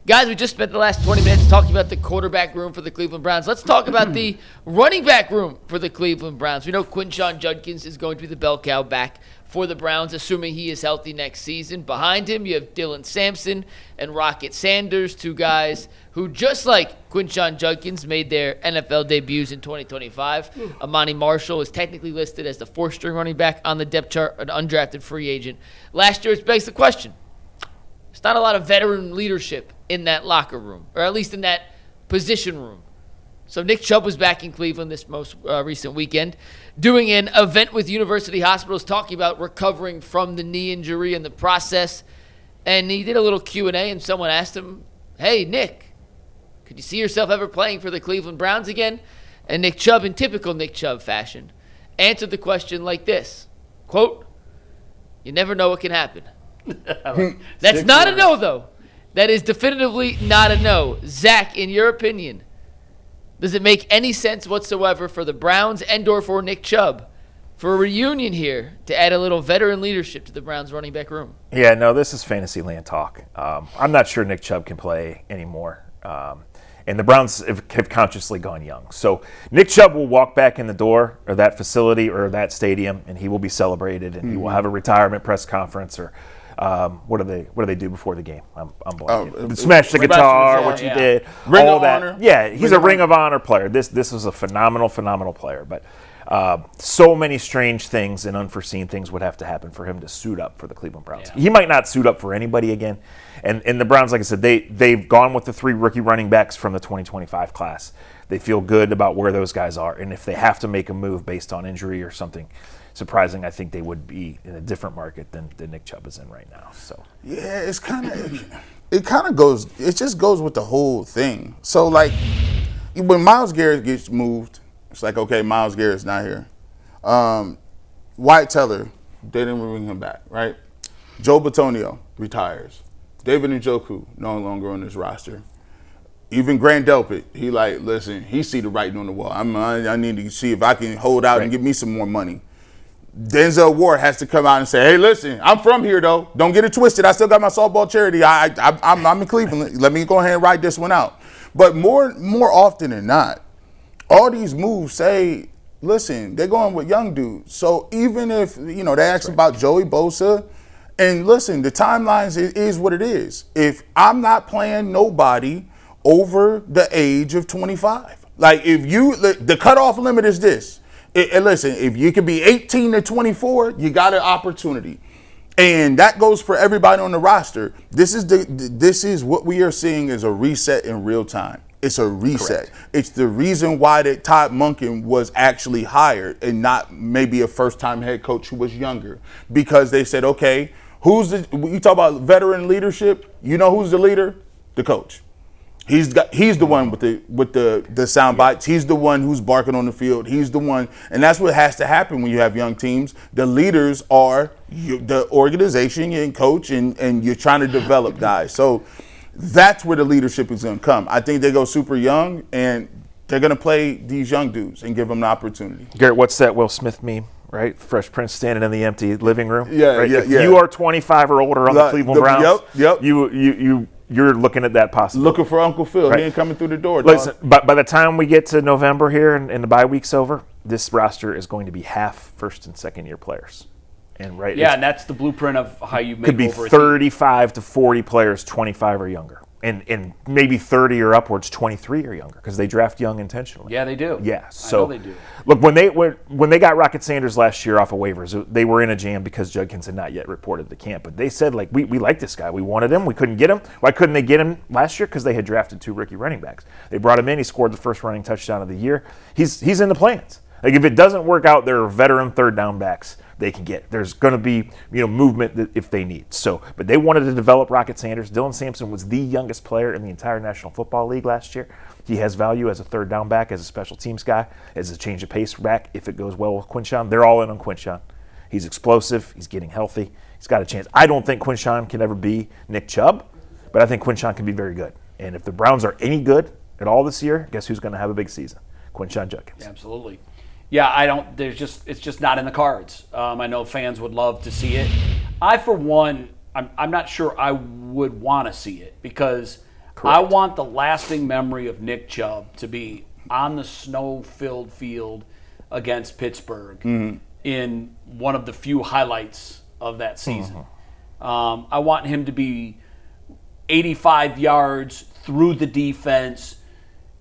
Guys, we just spent the last 20 minutes talking about the quarterback room for the Cleveland Browns. Let's talk about the running back room for the Cleveland Browns. We know Quinshon Judkins is going to be the bell cow back for the Browns, assuming he is healthy next season. Behind him, you have Dylan Sampson and Rocket Sanders, two guys who, just like Quinshon Judkins, made their NFL debuts in 2025. Amani Marshall is technically listed as the fourth-string running back on the depth chart, an undrafted free agent. Last year, it begs the question. There's not a lot of veteran leadership in that locker room, or at least in that position room. So Nick Chubb was back in Cleveland this most recent weekend doing an event with University Hospitals talking about recovering from the knee injury and the process. And he did a little Q&A, and someone asked him, hey, Nick, could you see yourself ever playing for the Cleveland Browns again? And Nick Chubb, in typical Nick Chubb fashion, answered the question like this, quote, you never know what can happen. That's not a no, though. That is definitively not a no. Zach, in your opinion, does it make any sense whatsoever for the Browns and or for Nick Chubb for a reunion here to add a little veteran leadership to the Browns running back room? Yeah, no, this is Fantasyland talk. I'm not sure Nick Chubb can play anymore. And the Browns have consciously gone young. So Nick Chubb will walk back in the door of that facility or that stadium, and he will be celebrated, and he will have a retirement press conference or what do they do before the game? I'm blanking. Smash the guitar, what you did, Ring all of that. Honor. Yeah, he's a Ring of Honor player. This was a phenomenal player. But so many strange things and unforeseen things would have to happen for him to suit up for the Cleveland Browns. Yeah. He might not suit up for anybody again. And the Browns, like I said, they've gone with the 3 rookie running backs from the 2025 class. They feel good about where those guys are. And if they have to make a move based on injury or something surprising, I think they would be in a different market than Nick Chubb is in right now. So yeah, it just goes with the whole thing. So like when Myles Garrett gets moved, it's like, okay, Myles Garrett's not here. Wyatt Teller, they didn't bring him back, right? Joe Bitonio retires. David Njoku no longer on this roster. Even Grant Delpit, he like, listen, he see the writing on the wall. I need to see if I can hold out and get me some more money. Denzel Ward has to come out and say, hey, listen, I'm from here, though. Don't get it twisted. I still got my softball charity. I'm in Cleveland. Let me go ahead and write this one out. But more often than not, all these moves say, listen, they're going with young dudes. So even if, they asked about Joey Bosa, and listen, the timelines is what it is. If I'm not playing nobody over the age of 25, like the cutoff limit is this. And listen, if you can be 18 to 24, you got an opportunity. And that goes for everybody on the roster. This is what we are seeing as a reset in real time. It's a reset. Correct. It's the reason why that Todd Monken was actually hired and not maybe a first-time head coach who was younger. Because they said, okay, you talk about veteran leadership, you know who's the leader? The coach. He's the one with the sound bites. He's the one who's barking on the field. He's the one, and that's what has to happen when you have young teams. The leaders are the organization and coach, and you're trying to develop guys. So that's where the leadership is going to come. I think they go super young, and they're going to play these young dudes and give them the opportunity. Garrett, what's that Will Smith meme? Right, Fresh Prince standing in the empty living room. Yeah, right? yeah. If you are 25 or older on the Cleveland Browns, yep. You're looking at that possibility. Looking for Uncle Phil. Right. He ain't coming through the door. Listen, but by the time we get to November here and the bye week's over, this roster is going to be half first and second year players. And and that's the blueprint of how you make could be over 35 to 40 players, 25 or younger. And maybe 30 or upwards, 23 or younger, because they draft young intentionally. Yeah, they do. Yeah, so I know they do. Look, when they got Rocket Sanders last year off of waivers, they were in a jam because Judkins had not yet reported to camp. But they said, like, we like this guy. We wanted him. We couldn't get him. Why couldn't they get him last year? Because they had drafted 2 rookie running backs. They brought him in. He scored the first running touchdown of the year. He's in the plans. Like, if it doesn't work out, there are veteran third down backs they can get. There's going to be movement if they need. So, but they wanted to develop Rocket Sanders. Dylan Sampson was the youngest player in the entire National Football League last year. He has value as a third down back, as a special teams guy, as a change of pace back if it goes well with Quinshon. They're all in on Quinshon. He's explosive. He's getting healthy. He's got a chance. I don't think Quinshon can ever be Nick Chubb, but I think Quinshon can be very good. And if the Browns are any good at all this year, guess who's going to have a big season? Quinshon Judkins. Yeah, absolutely. Yeah, it's just not in the cards. I know fans would love to see it. I, for one, I'm not sure I would want to see it because Correct. I want the lasting memory of Nick Chubb to be on the snow-filled field against Pittsburgh in one of the few highlights of that season. I want him to be 85 yards through the defense.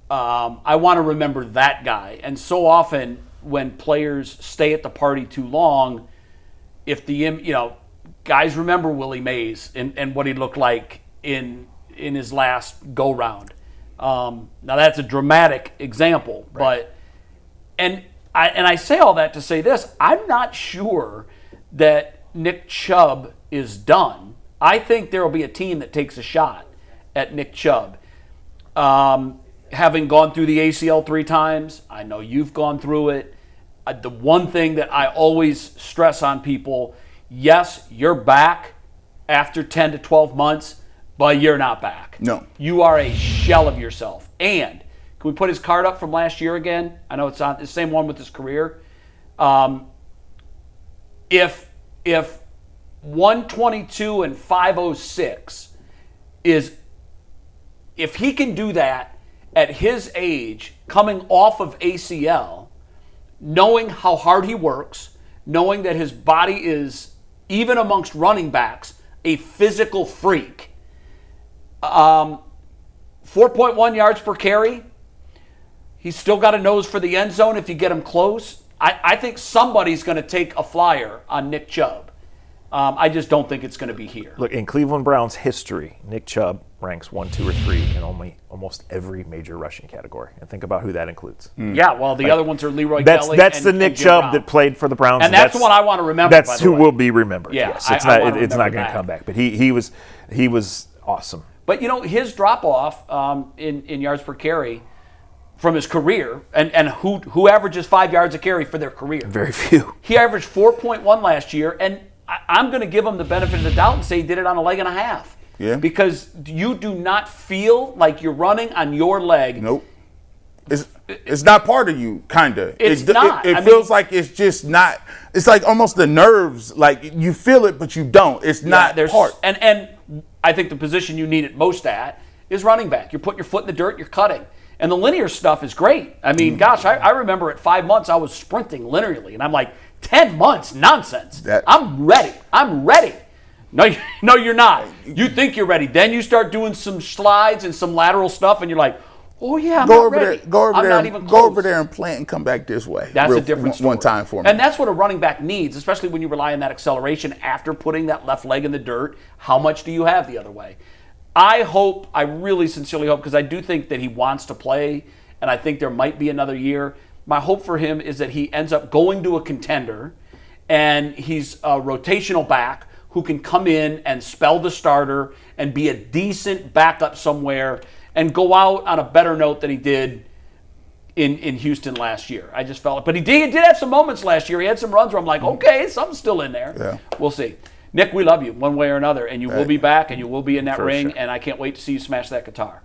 I want to remember that guy. And so often when players stay at the party too long, if guys remember Willie Mays and what he looked like in his last go-round. Now that's a dramatic example, but I say all that to say this: I'm not sure that Nick Chubb is done. I think there will be a team that takes a shot at Nick Chubb. Having gone through the ACL 3 times, I know you've gone through it. The one thing that I always stress on people: yes, you're back after 10 to 12 months, but you're not back. No. You are a shell of yourself. And can we put his card up from last year again? I know it's on the same one with his career. If 122 and 506 is, if he can do that at his age, coming off of ACL, knowing how hard he works, knowing that his body is, even amongst running backs, a physical freak. 4.1 yards per carry. He's still got a nose for the end zone if you get him close. I think somebody's going to take a flyer on Nick Chubb. I just don't think it's going to be here. Look, in Cleveland Browns history, Nick Chubb ranks 1, 2, or 3 in almost every major rushing category. And think about who that includes. Yeah, well, the other ones are Leroy Kelly. That's and, the Nick and Jim Chubb Brown. that played for the Browns. And that's the one I want to remember. That's by the who way. will be remembered. Yeah, yes, I want to it's not remember going to that. come back. But he was awesome. But his drop off in yards per carry from his career, and who averages 5 yards a carry for their career? Very few. He averaged 4.1 last year, and I'm going to give him the benefit of the doubt and say he did it on a leg and a half. Yeah. Because you do not feel like you're running on your leg. Nope. It's not part of you, kind of. It's not. It feels like it's just not. It's like almost the nerves. Like you feel it, but you don't. It's not part. And I think the position you need it most at is running back. You're putting your foot in the dirt. You're cutting. And the linear stuff is great. I mean, gosh, I remember at 5 months I was sprinting linearly, and I'm like, 10 months, nonsense. I'm ready. No, you're not. You think you're ready. Then you start doing some slides and some lateral stuff, and you're like, oh, yeah, I'm not ready. Go over I'm there and plant and come back this way. That's a different story. One time for me. And that's what a running back needs, especially when you rely on that acceleration after putting that left leg in the dirt. How much do you have the other way? I really sincerely hope, because I do think that he wants to play, and I think there might be another year. My hope for him is that he ends up going to a contender, and he's a rotational back who can come in and spell the starter and be a decent backup somewhere and go out on a better note than he did in Houston last year. I just felt it. But he did have some moments last year. He had some runs where I'm like, okay, something's still in there. Yeah. We'll see. Nick, we love you one way or another, and you will be back, and you will be in that For ring, sure. and I can't wait to see you smash that guitar.